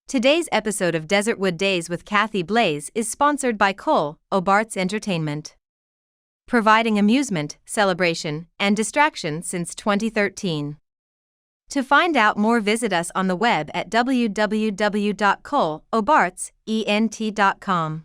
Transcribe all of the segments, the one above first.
Today's episode of Desertwood Days with Kathy Blaze is sponsored by Cole Obarts Entertainment, providing amusement, celebration, and distraction since 2013. To find out more, visit us on the web at www.coleobartsent.com.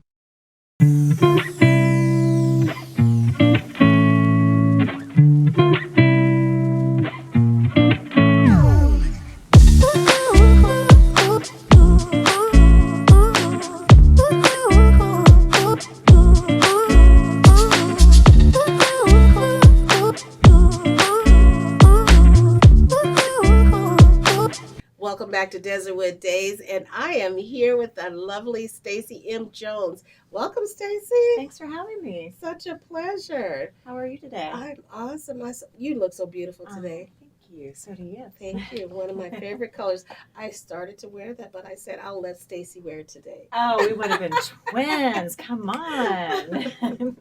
Welcome back to Desertwood Days, and I am here with the lovely Stacie M Jones. Welcome, Stacy. Thanks for having me. Such a pleasure. How are you today? I'm awesome. You look so beautiful today. Thank you. So do you. Thank you. One of my favorite colors. I started to wear that, but I said I'll let Stacy wear it today. Oh, we would have been twins. Come on.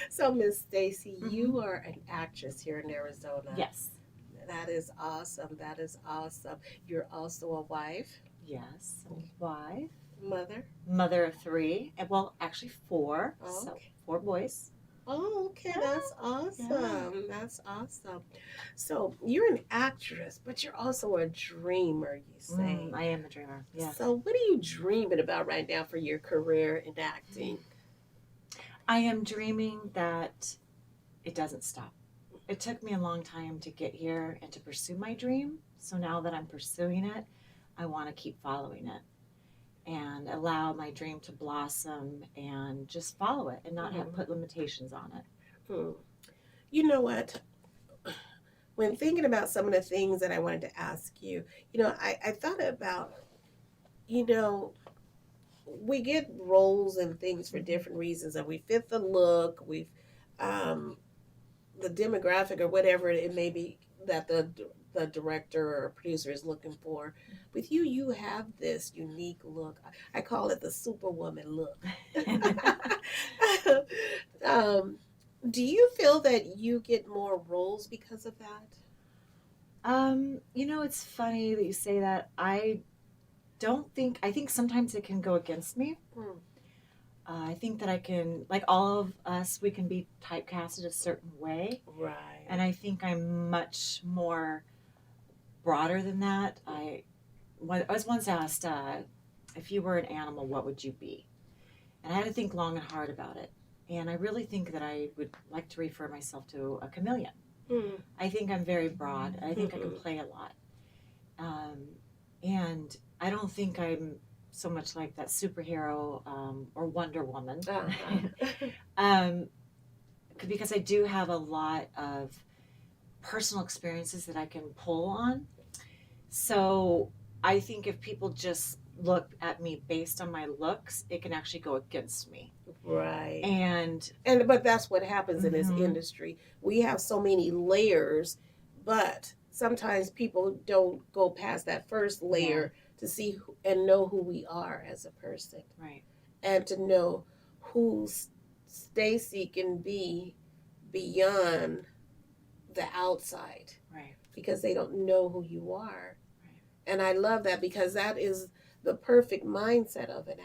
So, Miss Stacy, you are an actress here in Arizona. Yes. That is awesome. That is awesome. You're also a wife. Yes. Wife. Mother of 3. Well, actually 4. Oh, So okay. 4 boys. Oh, okay. Yeah. That's awesome. Yeah. That's awesome. So you're an actress, but you're also a dreamer, you say. I am a dreamer. Yes. So what are you dreaming about right now for your career in acting? I am dreaming that it doesn't stop. It took me a long time to get here and to pursue my dream. So now that I'm pursuing it, I want to keep following it and allow my dream to blossom and just follow it and not have put limitations on it. You know what? When thinking about some of the things that I wanted to ask you, I thought about, we get roles and things for different reasons, and we fit the look, the demographic or whatever it may be that the director or producer is looking for. With you, you have this unique look. I call it the superwoman look. Do you feel that you get more roles because of that? It's funny that you say that. I think sometimes it can go against me. I think that I can, like all of us, we can be typecasted a certain way. Right. And I think I'm much more broader than that. I was once asked, if you were an animal, what would you be? And I had to think long and hard about it. And I really think that I would like to refer myself to a chameleon. I think I'm very broad. I think I can play a lot. And I don't think I'm so much like that superhero or Wonder Woman. Because I do have a lot of personal experiences that I can pull on. So I think if people just look at me based on my looks, it can actually go against me. Right. But that's what happens in this industry. We have so many layers, but sometimes people don't go past that first layer to see and know who we are as a person. Right. And to know who Stacy can be beyond the outside. Right. Because they don't know who you are. Right. And I love that, because that is the perfect mindset of an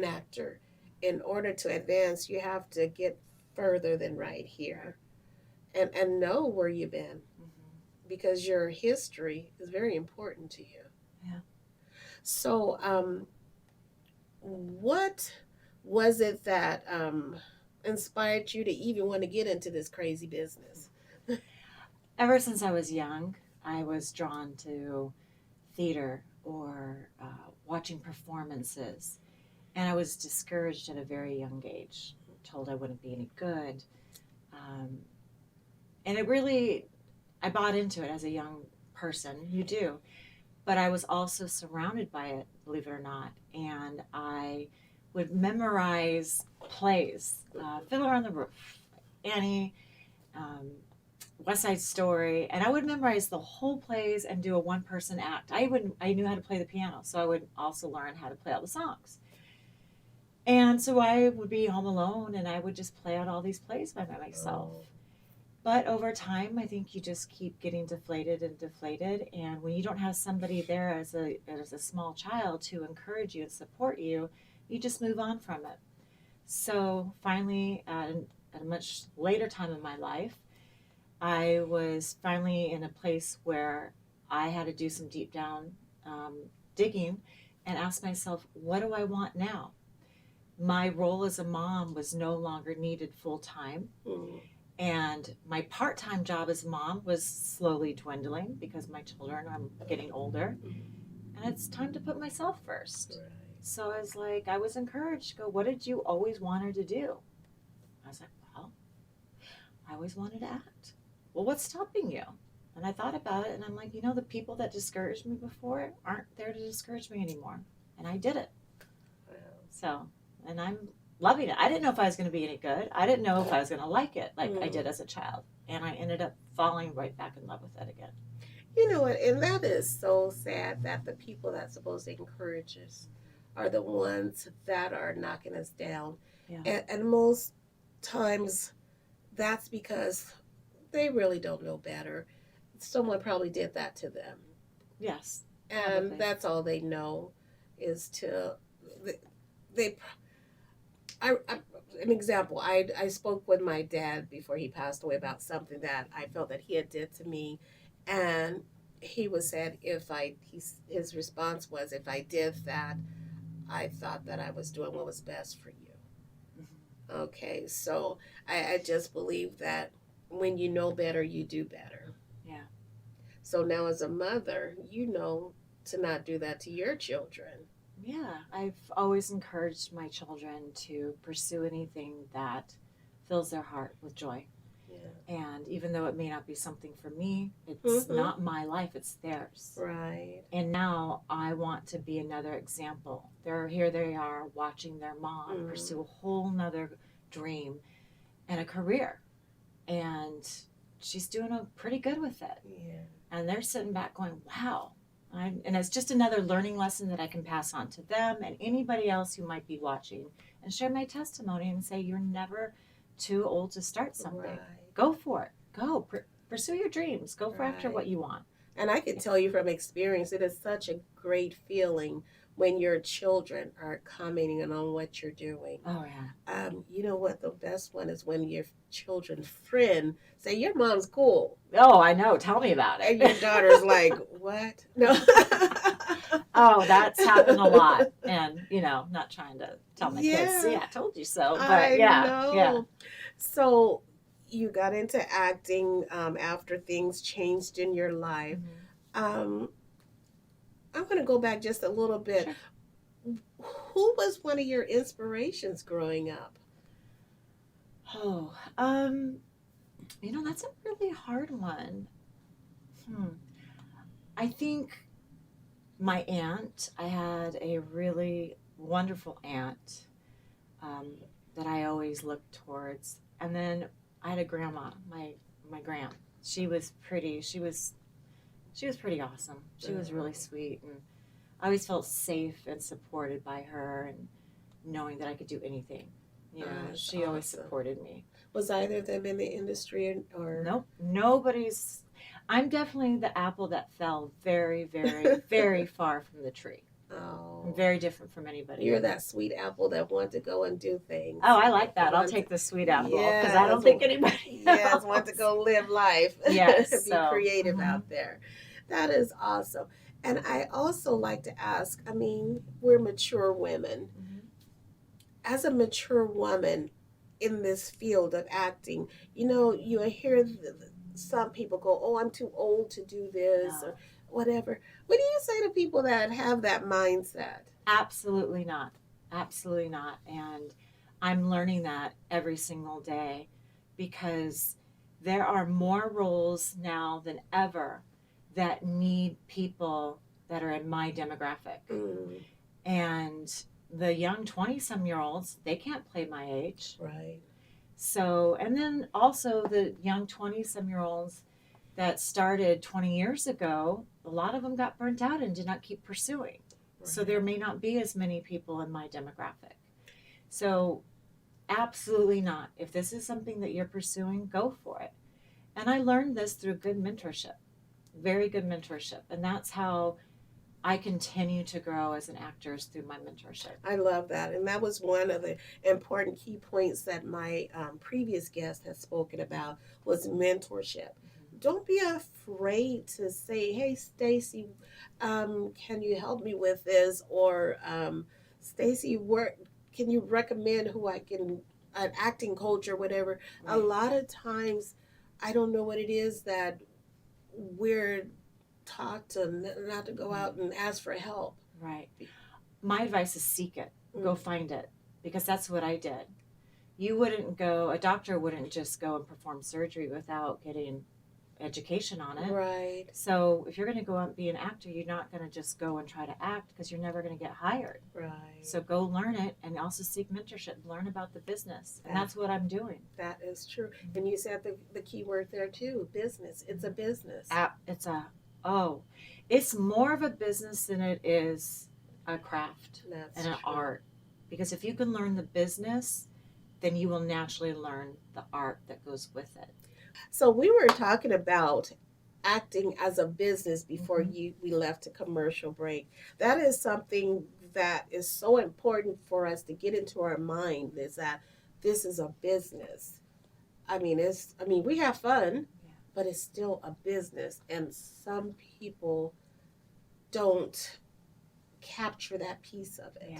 actor. In order to advance, you have to get further than right here and know where you've been, because your history is very important to you. Yeah. So what was it that inspired you to even want to get into this crazy business? Ever since I was young, I was drawn to theater or watching performances. And I was discouraged at a very young age, told I wouldn't be any good. And I bought into it as a young person. You do. But I was also surrounded by it, believe it or not. And I would memorize plays, Fiddler on the Roof, Annie, West Side Story, and I would memorize the whole plays and do a one-person act. I knew how to play the piano, so I would also learn how to play all the songs. And so I would be home alone, and I would just play out all these plays by myself. But over time, I think you just keep getting deflated and deflated. And when you don't have somebody there as a small child to encourage you and support you, you just move on from it. So finally, at a much later time in my life, I was finally in a place where I had to do some deep down digging and ask myself, what do I want now? My role as a mom was no longer needed full time. Mm. And my part time job as a mom was slowly dwindling because my children are getting older. And it's time to put myself first. Right. So I was encouraged to go, what did you always want her to do? I was like, well, I always wanted to act. Well, what's stopping you? And I thought about it, and I'm like, the people that discouraged me before aren't there to discourage me anymore. And I did it. Wow. So, and I'm loving it. I didn't know if I was going to be any good. I didn't know if I was going to like it like I did as a child. And I ended up falling right back in love with it again. You know what? And that is so sad that the people that's supposed to encourage us are the ones that are knocking us down. Yeah. And most times that's because they really don't know better. Someone probably did that to them. Yes. And Probably. that's all they know is to, an example, I spoke with my dad before he passed away about something that I felt that he had did to me. And he was said his response was, if I did that, I thought that I was doing what was best for you. Mm-hmm. Okay, so I just believe that when you know better, you do better. Yeah. So now as a mother, you know to not do that to your children. Yeah. I've always encouraged my children to pursue anything that fills their heart with joy. Yeah. And even though it may not be something for me, it's not my life, it's theirs. Right. And now I want to be another example. Here they are watching their mom pursue a whole nother dream and a career. And she's doing pretty good with it. Yeah. And they're sitting back going, wow. And it's just another learning lesson that I can pass on to them and anybody else who might be watching and share my testimony and say, you're never too old to start something. Right. Go for it. Go. Pursue your dreams. Go for after Right. what you want. And I can tell you from experience, it is such a great feeling when your children are commenting on what you're doing. Oh, yeah. You know what? The best one is when your children's friend say, your mom's cool. Oh, I know. Tell me about it. And your daughter's like, what? No. Oh, that's happened a lot. And, not trying to tell my kids, see, I told you so. But I yeah. know. Yeah. So you got into acting after things changed in your life. Mm-hmm. I'm going to go back just a little bit. Sure. Who was one of your inspirations growing up? Oh, that's a really hard one. I think my aunt, I had a really wonderful aunt that I always looked towards. And then I had a grandma, my grand. She was pretty awesome. She was really sweet, and I always felt safe and supported by her, and knowing that I could do anything. She always supported me. Was either of them in the industry or? Nope, nobody's. I'm definitely the apple that fell very, very, very far from the tree. Oh. I'm very different from anybody. You're that sweet apple that wants to go and do things. Oh, I like that. I'll take the sweet apple because I don't think anybody else. Want to go live life. Yes. Be creative out there. That is awesome. And I also like to ask, we're mature women. Mm-hmm. As a mature woman in this field of acting, you hear some people go, oh, I'm too old to do this or whatever. What do you say to people that have that mindset? Absolutely not. Absolutely not. And I'm learning that every single day because there are more roles now than ever that need people that are in my demographic. Mm. And the young 20-some-year-olds, they can't play my age. Right. So, and then also the young 20-some-year-olds that started 20 years ago, a lot of them got burnt out and did not keep pursuing. Right. So there may not be as many people in my demographic. So absolutely not. If this is something that you're pursuing, go for it. And I learned this through good mentorship, very good mentorship. And that's how I continue to grow as an actor, is through my mentorship. I love that. And that was one of the important key points that my previous guest has spoken about was mentorship. Don't be afraid to say, hey, Stacy, can you help me with this? Or Stacy, where can you recommend who I can, an acting coach or whatever? A Right. lot of times, I don't know what it is that we're taught to not to go out and ask for help. Right. My advice is seek it, go find it, because that's what I did. You wouldn't go, a doctor wouldn't just go and perform surgery without getting education on it. Right. So if you're going to go out and be an actor, you're not going to just go and try to act, because you're never going to get hired. Right. So go learn it, and also seek mentorship, learn about the business. And that's what I'm doing. That is true. And you said the key word there too, business. It's a business. It's more of a business than it is a craft That's and an true. art. Because if you can learn the business, then you will naturally learn the art that goes with it. So we were talking about acting as a business before Mhm. we left to commercial break. That is something that is so important for us to get into our mind, is that this is a business. We have fun, Yeah. but it's still a business, and some people don't capture that piece of it.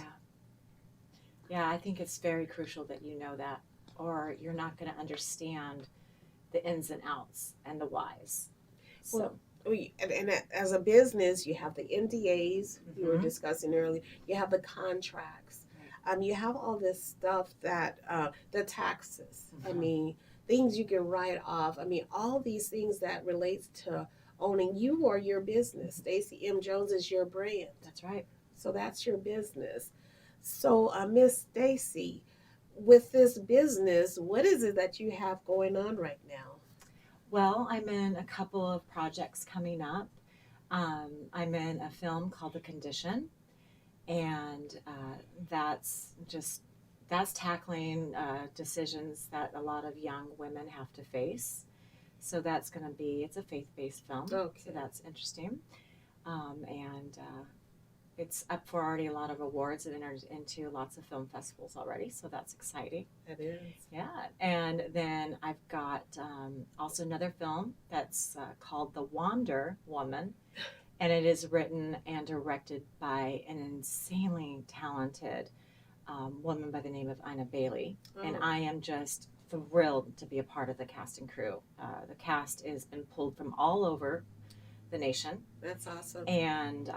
Yeah, I think it's very crucial that you know that, or you're not going to understand the ins and outs and the whys. So, And as a business, you have the NDAs we were Mhm. discussing earlier. You have the contracts. You have all this stuff that the taxes. Mhm. Things you can write off. All these things that relates to owning you or your business. Stacie M Jones is your brand, That's right. so that's your business. So, Miss Stacy, with this business, what is it that you have going on right now? Well, I'm in a couple of projects coming up. I'm in a film called The Condition, and that's tackling decisions that a lot of young women have to face. So that's going to be, it's a faith-based film. Okay. So that's interesting. And it's up for already a lot of awards. It enters into lots of film festivals already. So that's exciting. That is. Yeah. And then I've got also another film that's called The Wander Woman. And it is written and directed by an insanely talented woman by the name of Ina Bailey. Oh. And I am just thrilled to be a part of the cast and crew. The cast has been pulled from all over the nation. That's awesome. And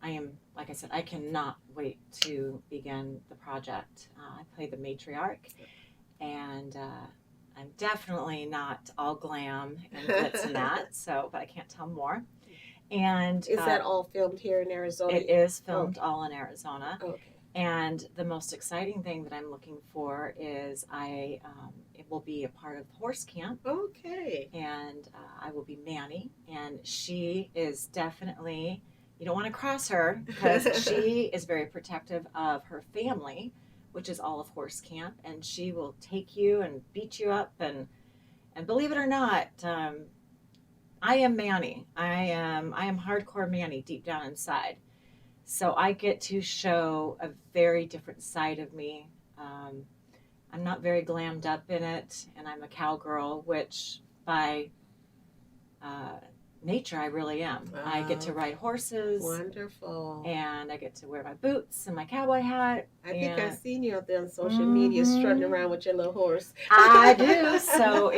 I am, like I said, I cannot wait to begin the project. I play the matriarch, and I'm definitely not all glam and glitz and that, but I can't tell more. And is that all filmed here in Arizona? It is filmed all in Arizona. Okay. And the most exciting thing that I'm looking for is it will be a part of horse camp. Okay. And I will be Manny, and she is definitely, you don't want to cross her, because she is very protective of her family, which is all of horse camp, and she will take you and beat you up, and believe it or not, I am Manny. I am hardcore Manny deep down inside. So I get to show a very different side of me. I'm not very glammed up in it, and I'm a cowgirl, which by nature I really am. I get to ride horses. Wonderful. And I get to wear my boots and my cowboy hat. I think I've seen you out there on social media strutting around with your little horse. I do. So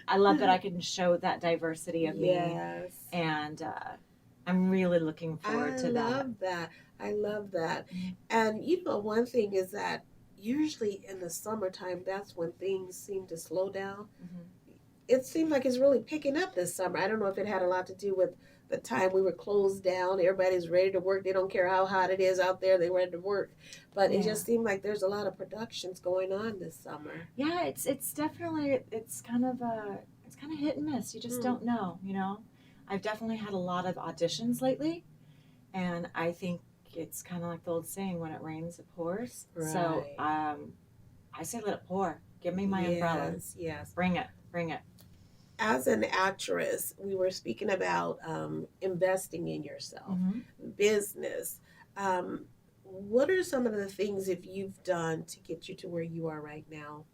I love that I can show that diversity of me. Yes. And I'm really looking forward to that. I love that. And one thing is that usually in the summertime, that's when things seem to slow down. Mm-hmm. It seemed like it's really picking up this summer. I don't know if it had a lot to do with the time we were closed down. Everybody's ready to work. They don't care how hot it is out there. They're ready to work. But it just seemed like there's a lot of productions going on this summer. Yeah, it's definitely, it's kind of hit and miss. You just don't know, I've definitely had a lot of auditions lately, and I think it's kind of like the old saying, when it rains, it pours. Right. So I say let it pour. Give me my umbrella. Yes. Bring it. as an actress, we were speaking about investing in yourself, business. What are some of the things if you've done to get you to where you are right now?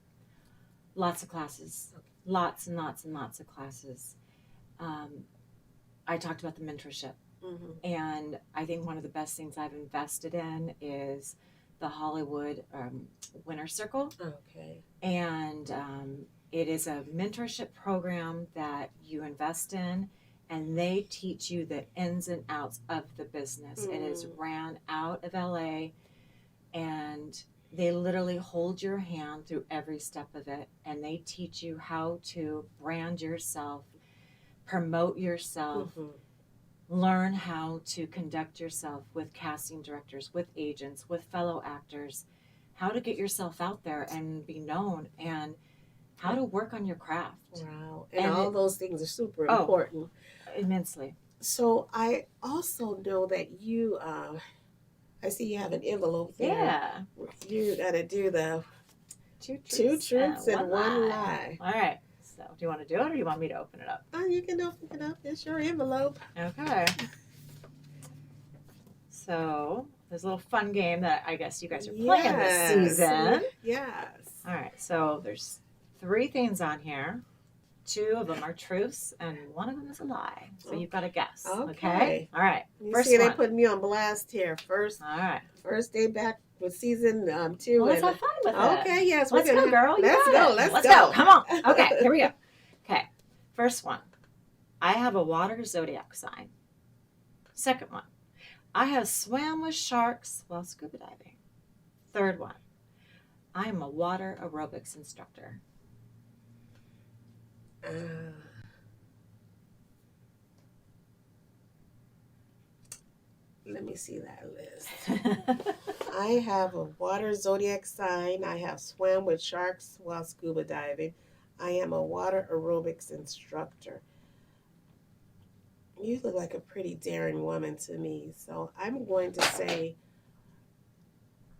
Lots of classes, lots and lots and lots of classes. I talked about the mentorship, and I think one of the best things I've invested in is the Hollywood Winner Circle. Okay. And it is a mentorship program that you invest in, and they teach you the ins and outs of the business. It is ran out of LA, and they literally hold your hand through every step of it, and they teach you how to brand yourself, promote yourself, learn how to conduct yourself with casting directors, with agents, with fellow actors, how to get yourself out there and be known, and how to work on your craft. Wow. And all those things are super important. Immensely. So I also know that you, I see you have an envelope there. Yeah. You got to do the Two truths and one lie. All right. So do you want to do it, or do you want me to open it up? Oh, you can open it up. It's your envelope. Okay. So there's a little fun game that I guess you guys are playing this season. Yes. All right. So there's 3 things on here. 2 of them are truths, and 1 of them is a lie. So you've got to guess. Okay. All right. You First see, one. they put me on blast here. First. All right. First day back with season 2. Well, let's have fun with it. Okay. Yes. Let's go, girl. Let's go. Let's go. Come on. Okay. Here we go. Okay. First one. I have a water zodiac sign. Second one. I have swam with sharks while scuba diving. Third one. I am a water aerobics instructor. Let me see that list. I have a water zodiac sign. I have swam with sharks while scuba diving. I am a water aerobics instructor. You look like a pretty daring woman to me. So I'm going to say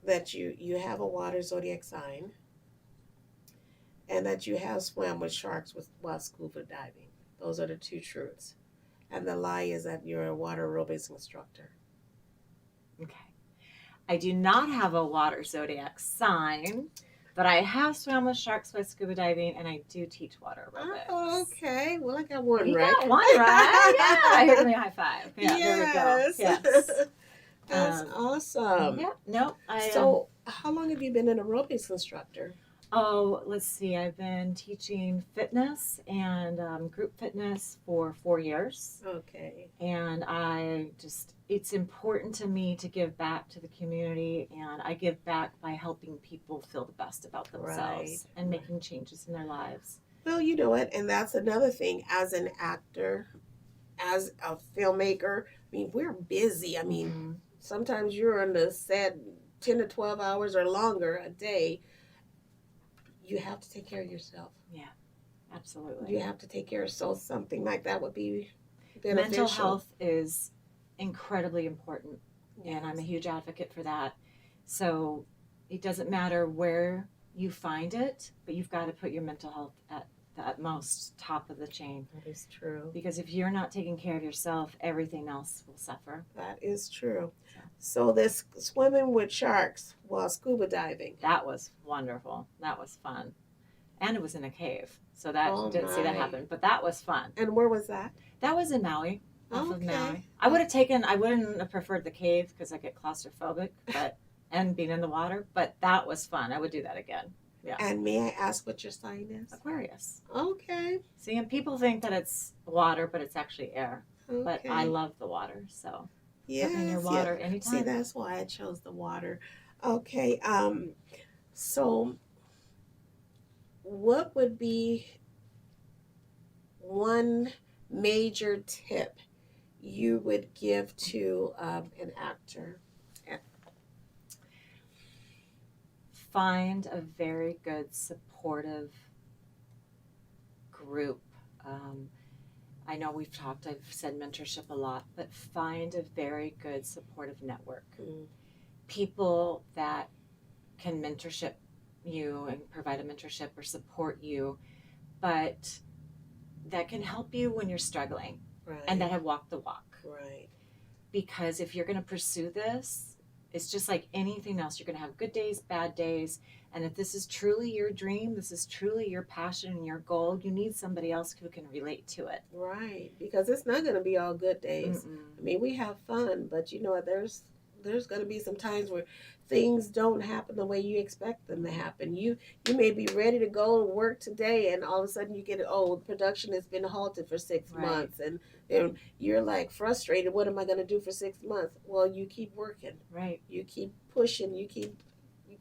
that you have a water zodiac sign and that you have swam with sharks while scuba diving. Those are the 2 truths. And the lie is that you're a water aerobics instructor. Okay. I do not have a water zodiac sign, but I have swam with sharks while scuba diving, and I do teach water aerobics. Oh, okay. Well, I got one you right. Got one right. Yeah. Here, give me a high five. Yeah, yes. There we go. Yes. That's awesome. Yeah. Nope. So, how long have you been an aerobics instructor? Oh, let's see. I've been teaching fitness and group fitness for 4 years. Okay. And it's important to me to give back to the community, and I give back by helping people feel the best about themselves and making changes in their lives. Well, you know what? And that's another thing. As an actor, as a filmmaker, I mean, we're busy. I mean, sometimes you're on the set 10 to 12 hours or longer a day. You have to take care of yourself. Yeah, absolutely. You have to take care of yourself. Something like that would be beneficial. Mental health is incredibly important, and I'm a huge advocate for that. So it doesn't matter where you find it, but you've got to put your mental health at the utmost top of the chain. That is true. Because if you're not taking care of yourself, everything else will suffer. That is true. So this swimming with sharks while scuba diving. That was wonderful. That was fun. And it was in a cave. So that didn't see that happen. But that was fun. And where was that? That was in Maui. Off of Maui. I wouldn't have preferred the cave because I get claustrophobic, and being in the water, but that was fun. I would do that again. Yeah. And may I ask what your sign is? Aquarius. Okay. See, and people think that it's water, but it's actually air. Okay. But I love the water, so yes, put me in your water anytime. See, that's why I chose the water. Okay. So what would be one major tip you would give to an actor? Find a very good supportive group. I know I've said mentorship a lot, but find a very good supportive network. People that can mentorship you and provide a mentorship or support you, but that can help you when you're struggling Right. and that have walked the walk. Right. Because if you're going to pursue this, it's just like anything else. You're going to have good days, bad days. And if this is truly your dream, this is truly your passion and your goal, you need somebody else who can relate to it. Right. Because it's not going to be all good days. Mm-mm. I mean, we have fun, but you know, there's going to be some times where things don't happen the way you expect them to happen. You may be ready to go to work today, and all of a sudden you get, production has been halted for 6 Right. months, and you're like frustrated. What am I going to do for 6 months? Well, you keep working. Right. You keep pushing. You keep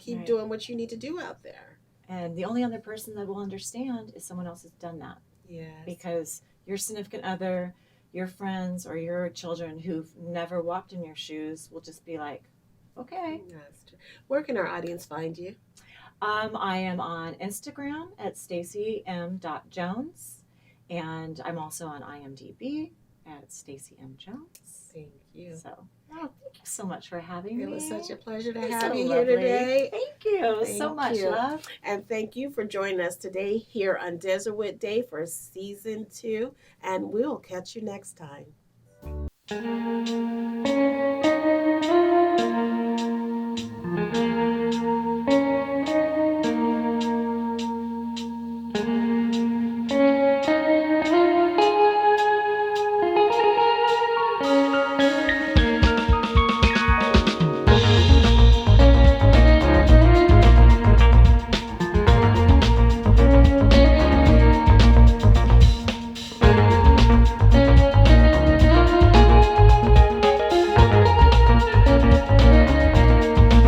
Right. doing what you need to do out there. And the only other person that will understand is someone else has done that. Yes. Because your significant other, your friends, or your children who've never walked in your shoes will just be like, okay. That's true. Where can our audience find you? I am on Instagram at Stacie M Jones, and I'm also on IMDb at Stacie M Jones. Thank you. So, thank you so much for having me. It was such a pleasure to You're have so you lovely. here today. Thank you so Thank much, you. love. And thank you for joining us today here on Desertwood Day for season 2. And we'll catch you next time.